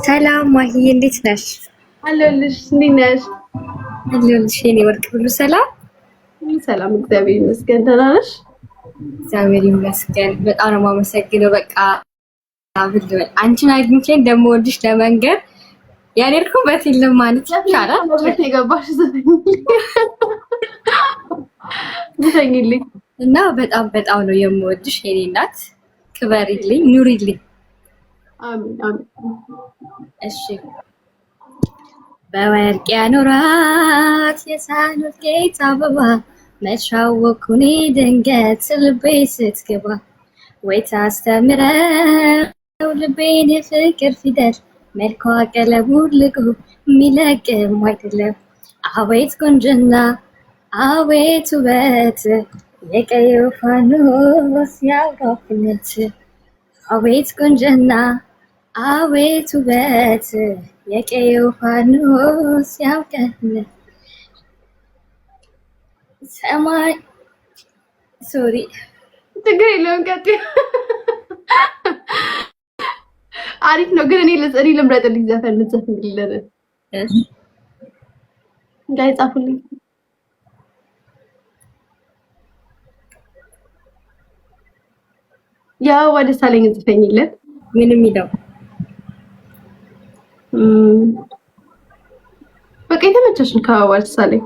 ሰላም ማሂ፣ እንዴት ነሽ? አለሁልሽ። እንዴት ነሽ? አለሁልሽ የኔ ወርቅ፣ ሁሉ ሰላም? ሰላም፣ እግዚአብሔር ይመስገን። ደህና ነሽ? እግዚአብሔር ይመስገን። በጣም ነው የማመሰግነው። በቃ አንቺን አግኝቼ እንደምወድሽ ለመንገር ያልሄድኩበት የለም ማለት ይቻላል። ለምን የገባሽ ዘፈኝልኝ እና በጣም በጣም ነው የምወድሽ የኔ እናት። ክበሪልኝ፣ ኑሪልኝ። አሜን አሜን። እሺ። በወርቅ ያኖራት የሳኑት ጌታ አበባ መሻወኩኔ ድንገት ልቤ ስትገባ ወይ ታስተምረው ልቤን የፍቅር ፊደል መልኳ ቀለሙ ልቆ የሚለቅም አይደለም። አቤት ቁንጅና አቤት ውበት የቀየው ፋኖስ ያውራፍነት አቤት ቁንጅና አቤት ውበት የቀየው ፋኖስ ያውቀነት ሰማይ ሶሪ ችግር የለውም። ቀጥይ። አሪፍ ነው ግን እኔ ልምረጥልኝ ዘፈን ልትዘፍንልን ጋይ ጻፉልኝ። ያው ወደ ሳለኝ ዘፈኝልን ምንም ይለው በቃ የተመቸሽን ከወደ ሳለኝ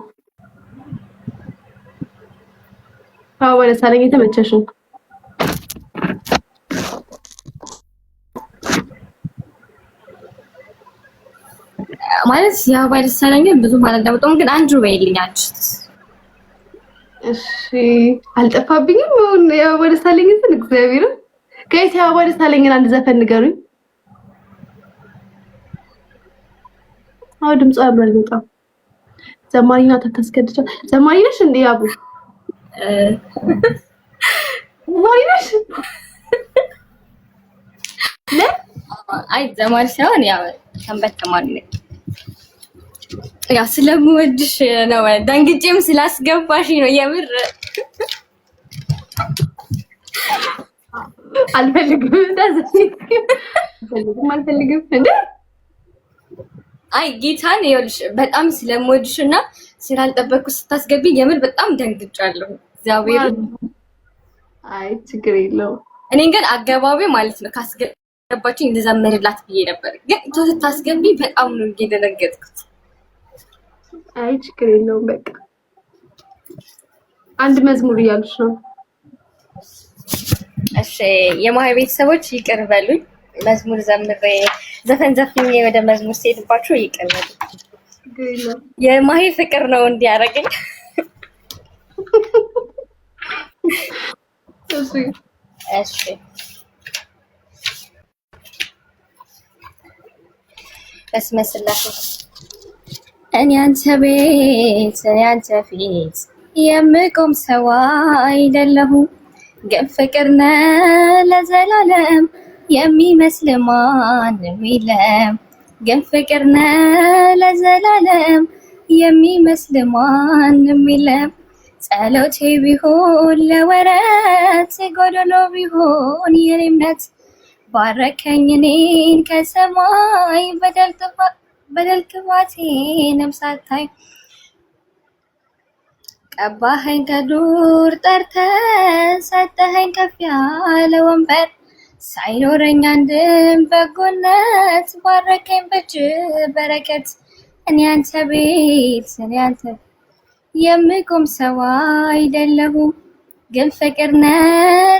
ወደ ሳለኝ የተመቸሽን ማለት ያው ባይደሳለኝ ብዙ ማለት ነው ግን አንጁ በይልኝ አንቺ። እሺ አልጠፋብኝም። ያው ወደ ሳለኝ እንትን እግዚአብሔር ጋይስ ያው ወደ ሳለኝን አንድ ዘፈን ንገሩኝ። አው ድምጿ ያምራል በጣም። ዘማሪና ተከስከድቻ ዘማሪ ነሽ እንዴ አቡ? ዘማሪ ነሽ? አይ ዘማሪ ሳይሆን ያው ሰንበት ተማሪ ነኝ። ያው ስለምወድሽ ነው ደንግጬም ስላስገባሽ ነው የምር። አልፈልግም አልፈልግም እንዴ። አይ ጌታን ይኸውልሽ በጣም ስለምወድሽና ስላልጠበቅኩ ስታስገቢ የምር በጣም ደንግጫለሁ። እግዚአብሔር አይ ችግር የለውም። እኔ ግን አገባቢ ማለት ነው ካስገባችኝ እንደዘመርላት ብዬ ነበር፣ ግን ስታስገቢ በጣም ነው የደነገጥኩት። አይ ችግር የለውም። በቃ አንድ መዝሙር እያሉሽ ነው። እሺ የማሂ ቤተሰቦች ይቅር በሉኝ። መዝሙር ዘምሬ ዘፈን ዘፍኜ ወደ መዝሙር ሲሄድባችሁ ይቅር በሉኝ። የማሂ ፍቅር ነው እንዲያረገኝ። እሺ በስመ ስላሴ እኔ አንተ ቤት እኔ አንተ ፊት የምቆም ሰው አይደለሁም፣ ግን ፍቅር ነህ ለዘላለም የሚመስል ማንም የለም። ግን ፍቅር ነህ ለዘላለም የሚመስል ማንም የለም። ጸሎቴ ቢሆን ለወረት ጎደሎ ቢሆን የኔ እምነት ባረከኝ እኔን ከሰማይ በደል ክፋቴንም ሳታይ ቀባኸኝ ከዱር ጠርተህ ሰጠኸኝ ከፍ ያለ ወንበር ሳይኖረኝ አንድም በጎነት ባረከኝ በእጅ በረከት። እኔ አንተ ቤት እኔ አንተ የምቆም ሰው አይደለሁም፣ ግን ፍቅር ነህ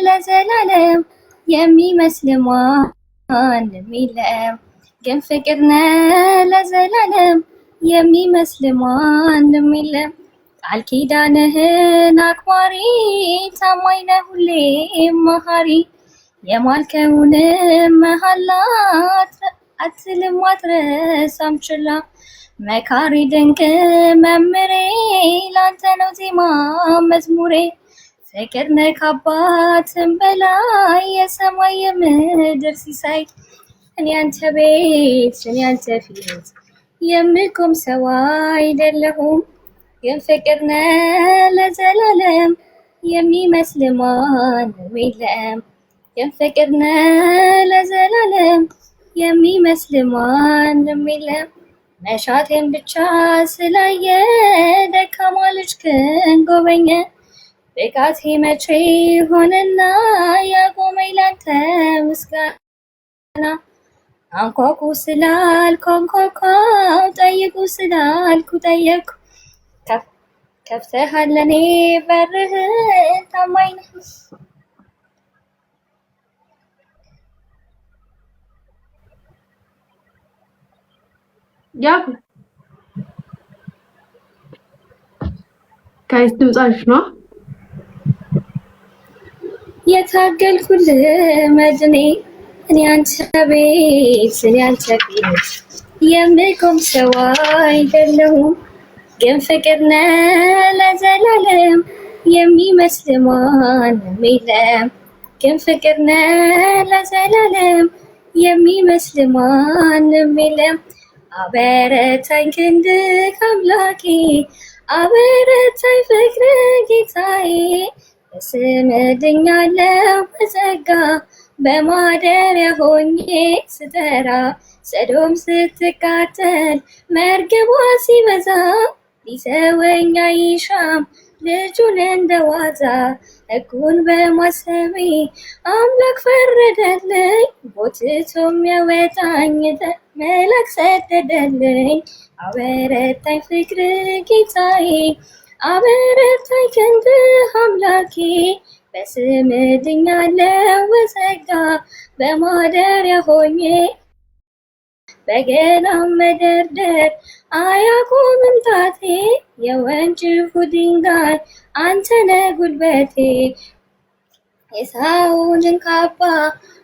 ለዘላለም የሚመስል ማንም የለም። ግን ፍቅር ነህ ለዘላለም የሚመስል ማንም የለም። ቃል ኪዳንህን አክባሪ ታማኝ ነህ ሁሌም መሃሪ የማልከውን መሐላ አትልም አትረሳም ችላ መካሪ ድንቅ መምሬ ላንተ ነው ዜማ መዝሙሬ። ፍቅር ነህ ከአባትም በላይ የሰማይ የምድር ሲሳይ። እኔ አንተ ቤት እኔ አንተ ፊት የምቆም ሰው አይደለሁም፣ ግን ፍቅር ነህ ለዘላለም የሚመስል ማንም የለም። ግን ፍቅር ነህ ለዘላለም የሚመስል ማንም የለም። መሻቴን ብቻ ስላየ ደካማ ልጅ ክንጎበኘ ብቃቴ መቼ ሆነና ያቆመኝ ላንተ ምስጋና። አንኳኩ ስላልኩ አንኳኳው፣ ጠይቁ ስላልኩ ጠየቅኩ። ከፍተሃል ለኔ በርህን ታማኝ ነህ። ያው ጋይስ ድምጻችሁ ነው የታገልኩልህ መድኔ እኔ አንተ ቤት እኔ አንተ ቤት የምቆም ሰው አይደለሁም፣ ግን ፍቅር ነህ ለዘላለም የሚመስል ማንም የለም። ግን ፍቅር ነህ ለዘላለም የሚመስል ማንም የለም። አበረታኝ ክንድህ አምላኬ፣ አበረታኝ ፍቅርህ ጌታዬ። በስምህ ድኛለሁ በጸጋ በማደሪያ ሆኜ ስጠራ ሰዶም ስትቃጠል መርገቧ ሲበዛ ሊተወኝ አይሻም ልጁን እንደዋዛ። ሕጉን በማሰቤ አምላክ ፈረደልኝ፣ ጎትቶ የሚያወጣኝ መልአክ ሰደደልኝ። አበረታኝ ፍቅርህ ጌታዬ፣ አበረታኝ ክንድህ አምላኬ። በስምህ ድኛለሁ በጸጋ በማደሪያ ሆኜ በገናም መደርደር አያቆምም ጣቴ። የወንጭፉ ድንጋይ አንተ ነህ ጉልበቴ። የሳኦልን ካባ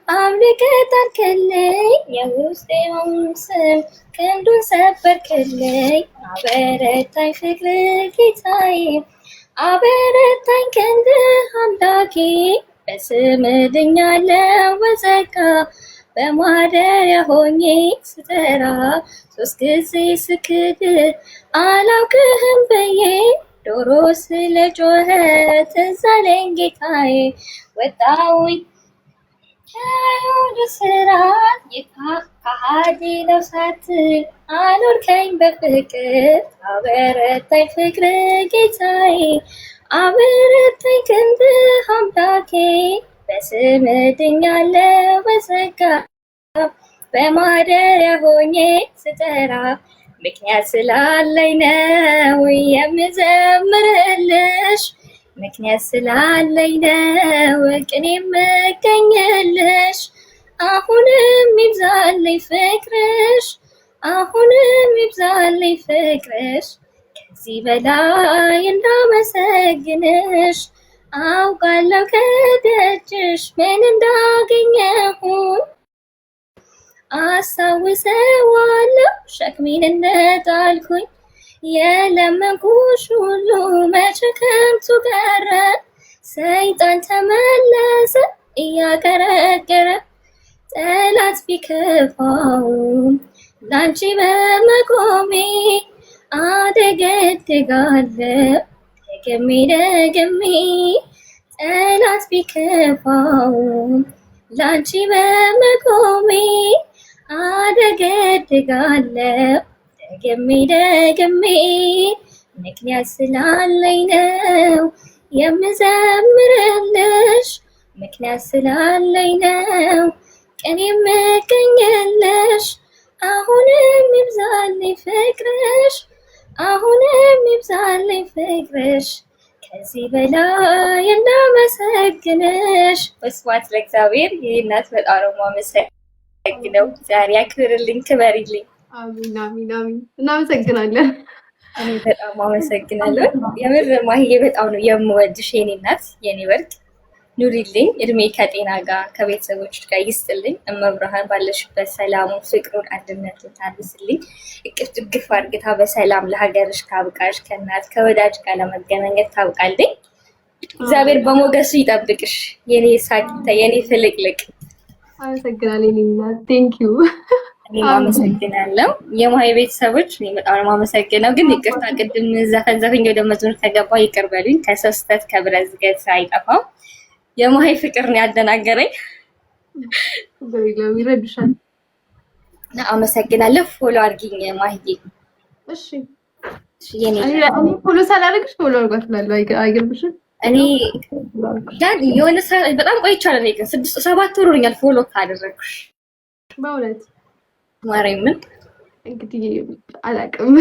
አምልከህ ጣልክልኝ፣ የውስጤውን ስም ክንዱን ሰበርክልኝ። አበረታኝ ፍቅርህ ጌታዬ፣ አበረታኝ ክንድህ አምላኬ። በስምህ ድኛለሁ በጸጋ በማደሪያ ሆኜ ስጠራ ሶስት ጊዜ ስክድ አላውቅህም ብዬ ዶሮ ስለጮኸ ትዝ አለኝ ጌታዬ። ወጣሁኝ ከይሁዳ ስራት ከሃዲ ነው ሳትል አኖርከኝ በፍቅር። አበረታኝ ፍቅርህ ጌታዬ፣ አበረታኝ ክንድህ አምላኬ። በስምህ ድኛለሁ በጸጋ በማደሪያ ሆኜ ስጠራ ምክንያት ስላለኝ ነው የምዘምርልሽ። ምክንያት ስላለኝ ነው ቅኔ የምገኝልሽ። አሁንም ይብዛልኝ ፍቅርሽ፣ አሁንም ይብዛልኝ ፍቅርሽ። ከዚህ በላይ እንዳመሰግንሽ አውቃለሁ ከደጅሽ ምን እንዳገኘሁኝ። አስታውሰዋለሁ ሸክሜን እንደጣልኩኝ። የለመንኩሽ ሁሉ መቼ ከንቱ ቀረ። ሰይጣን ተመለሰ እያቀረቀረ። ጠላት ቢከፋውም ላንቺ በመቆሜ አደገድጋለሁ ደግሜ ደግሜ። ጠላት ቢከፋውም ላንቺ በመቆሜ አደገድጋለሁ ደግሜ ደግሜ። ምክንያት ስላለኝ ነው የምዘምርልሽ። ምክንያት ስላለኝ ነው ቀን የምገኝልሽ። አሁንም ይብዛልኝ ፍቅርሽ፣ አሁንም ይብዛልኝ ፍቅርሽ። ከዚህ በላይ እንዳመሰግንሽ። ወስብሐት ለእግዚአብሔር። የእናት በጣም ነው የማመሰግነው። ዛሬ ያክብርልኝ፣ ክበሪልኝ። አሚን አሚን አሚን። እናመሰግናለን። እኔ በጣም አመሰግናለሁ። የምር ማሂዬ በጣም ነው የምወድሽ የኔ እናት፣ የኔ ወርቅ። ኑሪልኝ፣ እድሜ ከጤና ጋር ከቤተሰቦች ጋር ይስጥልኝ። እመብርሃን ባለሽበት ሰላሙን፣ ፍቅሩን፣ አንድነቱን ታድስልኝ። እቅፍ ድግፍ አድርግታ በሰላም ለሀገርሽ ታብቃሽ። ከእናት ከወዳጅ ጋር ለመገናኘት ታብቃልኝ። እግዚአብሔር በሞገሱ ይጠብቅሽ የኔ ሳቂታ፣ የኔ ፍልቅልቅ። አመሰግናለሁ የኔ እናት። ቴንኪዩ። እኔ አመሰግናለሁ። የማሂ ቤተሰቦች እኔ በጣም ነው የማመሰግነው። ግን ይቅርታ ቅድም ዘፈን ዘፈኝ ወደ መዝሙር ከገባ ይቅር በሉኝ። ከሰው ስህተት ከብረት ዝገት አይጠፋም። የማሂ ፍቅር ነው ያደናገረኝ። ይረዱሻል። አመሰግናለሁ። ፎሎ አድርጊኝ ማህዬ። እሺ የኔ እኔ ፎሎ ሳላደርግሽ ፎሎ አድርጓት እላለሁ። አይገርምሽም? እኔ ዳን የሆነ በጣም ቆይቻለሁ። እኔ ግን 7 ወር ሆኖኛል ፎሎ ካደረግኩሽ። በእውነት ማርያምን እንግዲህ አላውቅም።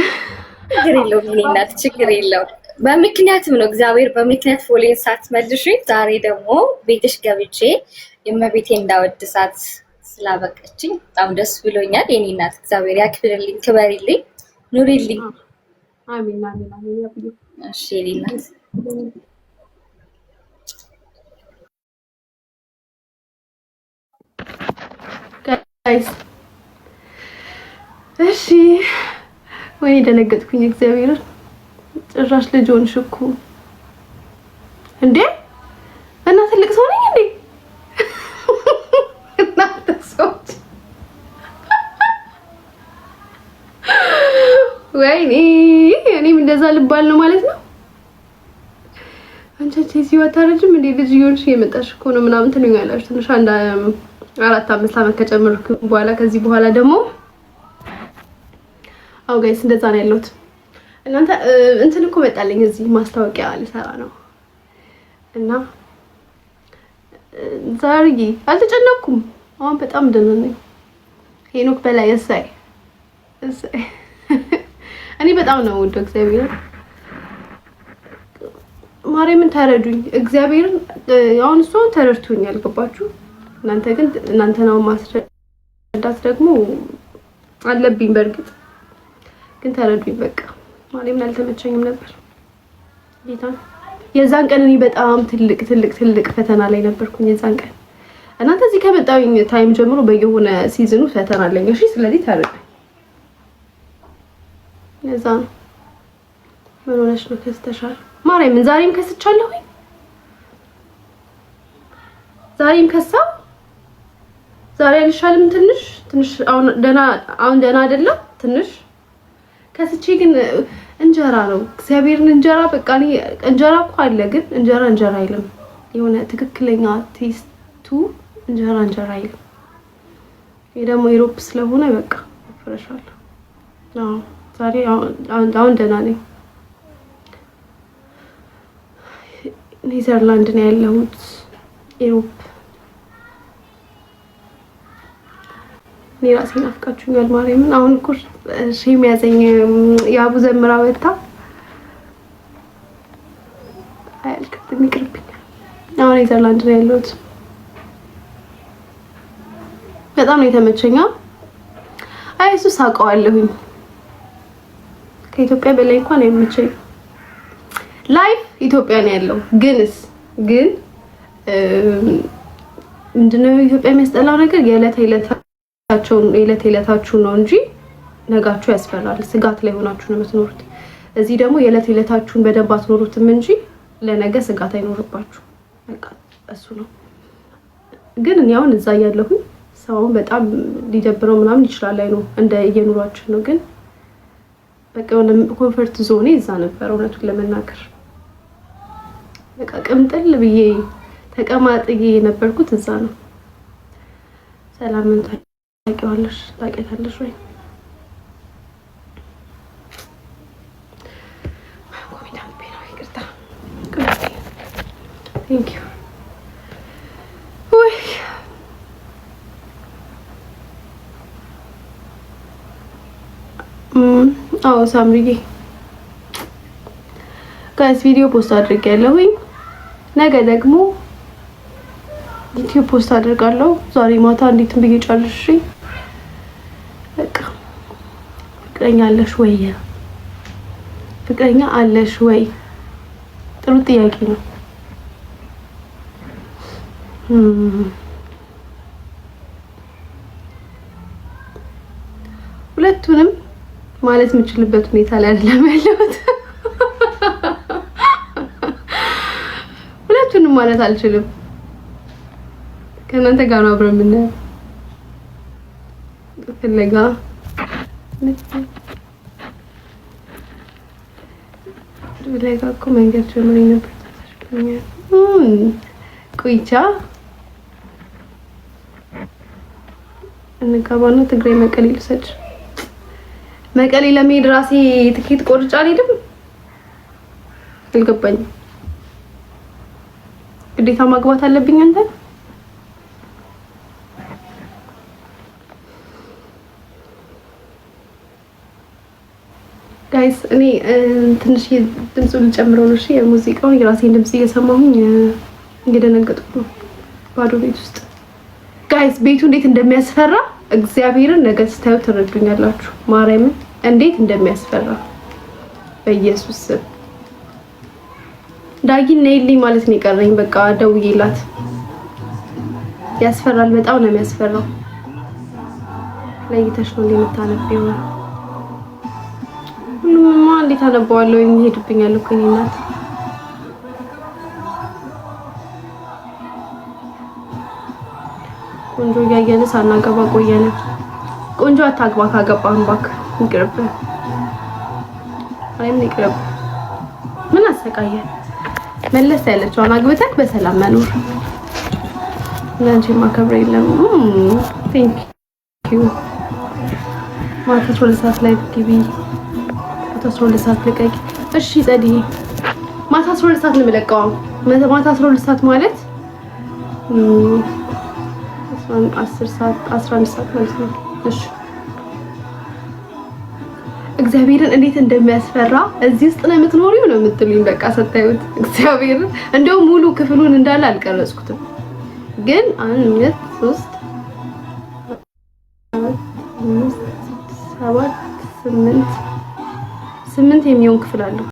ችግር የለውም የኔ እናት፣ ችግር የለውም። በምክንያትም ነው እግዚአብሔር በምክንያት ፎሎን ሳትመልሽ ዛሬ ደግሞ ቤትሽ ገብቼ የእመቤቴ እንዳወድሳት ስላበቀችኝ በጣም ደስ ብሎኛል። የኔ እናት እግዚአብሔር ያክብርልኝ፣ ክበሪልኝ፣ ኑሪልኝ። አሜን አሜን አሜን። እሺ የኔ እናት ጋይስ እሺ። ወይ ደነገጥኩኝ። እግዚአብሔር ጭራሽ ልጅ ሆንሽ እኮ እንዴ! እና ትልቅ ሰው ነኝ እንዴ? እናንተ ሰዎች ወይኔ እኔም እንደዛ ልባል ነው ማለት ነው። አንቺ እዚህ ወታረጅም እንዴ ልጅ ይሆንሽ የመጣሽ እኮ ነው ምናምን ትሉኛላችሁ። ትንሽ አንድ 4-5 አመት ከጨመርኩ በኋላ ከዚህ በኋላ ደግሞ አው ጋይስ እንደዛ ነው ያለሁት። እናንተ እንትን እኮ መጣልኝ እዚህ ማስታወቂያ ልሰራ ነው እና ዛሬ አልተጨነኩም። አሁን በጣም ደህና ነኝ። ሄኖክ በላይ እሰይ እኔ በጣም ነው ወዶ እግዚአብሔር ማርያምን ተረዱኝ። እግዚአብሔርን አሁን እሱ ተረድቶኛል። ገባችሁ? እናንተ ነው ማስረዳት ደግሞ አለብኝ። በእርግጥ ግን ተረዱኝ። በቃ ማርያምን አልተመቸኝም ነበር ጌታ። የዛን ቀን እኔ በጣም ትልቅ ፈተና ላይ ነበርኩኝ። የዛን ቀን እናንተ እዚህ ከመጣሁኝ ታይም ጀምሮ በየሆነ ሲዝኑ ፈተና አለኝ። እሺ ስለዚህ ተረዱኝ። ለዛ ነው ምን ሆነሽ ነው ከስተሻል? ማርያምን ዛሬም ከስቻለሁ። ዛሬም ከሳ ዛሬ አልሻልም። ትንሽ አሁን ደህና አይደለም። ትንሽ ከስቼ ግን እንጀራ ነው እግዚአብሔርን እንጀራ በቃ እኔ እንጀራ እኮ አለ ግን እንጀራ አይልም። የሆነ ትክክለኛ ቴስቱ እንጀራ አይልም። ይሄ ደግሞ ኢሮፕ ስለሆነ በቃ ፍረሻለሁ። ዛሬ አሁን ደህና ነኝ። ኔዘርላንድ ነው ያለሁት ኢሮፕ። እኔ ራሴን አፍቃችሁኛል ማርያምን። አሁን እኮ ሼም ያዘኝ የአቡ ዘምራ ወጣ አያልቅም ይቅርብኛል። አሁን ኔዘርላንድ ነው ያለሁት። በጣም ነው የተመቸኛ። አይ እሱ ሳቀዋለሁኝ ከኢትዮጵያ በላይ እንኳን አይመቸኝ። ላይፍ ኢትዮጵያ ነው ያለው። ግን ምንድነው ኢትዮጵያ የሚያስጠላው ነገር የዕለት ዕለታችሁ ነው እንጂ ነጋችሁ ያስፈራል። ስጋት ላይ ሆናችሁ ነው የምትኖሩት። እዚህ ደግሞ የዕለት ዕለታችሁን በደንብ አትኖሩትም እንጂ ለነገ ስጋት አይኖርባችሁ። በቃ እሱ ነው። ግን እኔ አሁን እዛ ያለሁኝ ሰውን በጣም ሊደብረው ምናምን ይችላል። አይ ነው እንደ እየኑሯችን ነው። ግን በቃ የሆነ ኮንፈርት ዞኔ እዛ ነበር እውነቱን ለመናገር። በቃ ቅምጥል ብዬ ተቀማጥዬ የነበርኩት እዛ ነው። ሰላምን ታውቂያታለሽ ወይ? Thank you. አዎ ሳምሪዬ ጋይስ ቪዲዮ ፖስት አድርጌያለሁኝ። ነገ ደግሞ ዩቲዩብ ፖስት አድርጋለሁ። ዛሬ ማታ እንዴትም ብዬ ጨርሼ በቃ ፍቅረኛ አለሽ ወይ? ፍቅረኛ አለሽ ወይ? ጥሩ ጥያቄ ነው። ሁለቱንም ማለት የምችልበት ሁኔታ ላይ አይደለም ያለሁት። ሁለቱንም ማለት አልችልም። ከእናንተ ጋር ነው አብረን የምናየው። ፍለጋ እኮ መንገድ ጀምሬ ነበር። ቆይቻ እንጋባና ትግራይ መቀሌ ልሰድ። መቀሌ ለመሄድ ራሴ ትኬት ቆርጬ አልሄድም። አልገባኝም። ግዴታ ማግባት አለብኝ አንተ? ጋይስ እኔ ትንሽ ድምፁን ልጨምረው ነው። እሺ የሙዚቃውን የራሴን ድምጽ እየሰማሁኝ እየደነገጥኩ ነው ባዶ ቤት ውስጥ። ጋይስ ቤቱ እንዴት እንደሚያስፈራ እግዚአብሔርን ነገ ስታዩ ትረዱኛላችሁ። ማርያምን እንዴት እንደሚያስፈራ በኢየሱስ ስም። ዳጊን ነይልኝ ማለት ነው የቀረኝ። በቃ ደውዬላት። ያስፈራል፣ በጣም ነው የሚያስፈራው። ለይተሽ ነው እንደምታነቢው። ሁሉምማ እንዴት አነባዋለሁ? የሚሄድብኛል እኮ የኔ እናት። ቆንጆ እያየን ሳናገባ ቆየን። ቆንጆ አታግባ፣ ካገባህም እባክህ ይቅርብህ። አይም ይቅርብ። ምን አሰቃየ? መለስ ያለችውን አግብተህ በሰላም መኖር። ለአንቺ ማከብረ የለም። ቴንክ ዩ። ማታ 12 ሰዓት ላይ ግቢ። ማታ 12 ሰዓት ልቀቂ። እሺ ጸዲ፣ ማታ 12 ሰዓት ነው የምለቀው። ማታ 12 ሰዓት ማለት 10 ሰዓት 11 ሰዓት ማለት ነው። እሺ እግዚአብሔርን እንዴት እንደሚያስፈራ። እዚህ ውስጥ ነው የምትኖሪው ነው የምትሉኝ። በቃ ስታዩት እግዚአብሔርን እንደው ሙሉ ክፍሉን እንዳለ አልቀረጽኩትም፣ ግን 1 2 3 4 5 6 7 8 የሚሆን ክፍል አለው።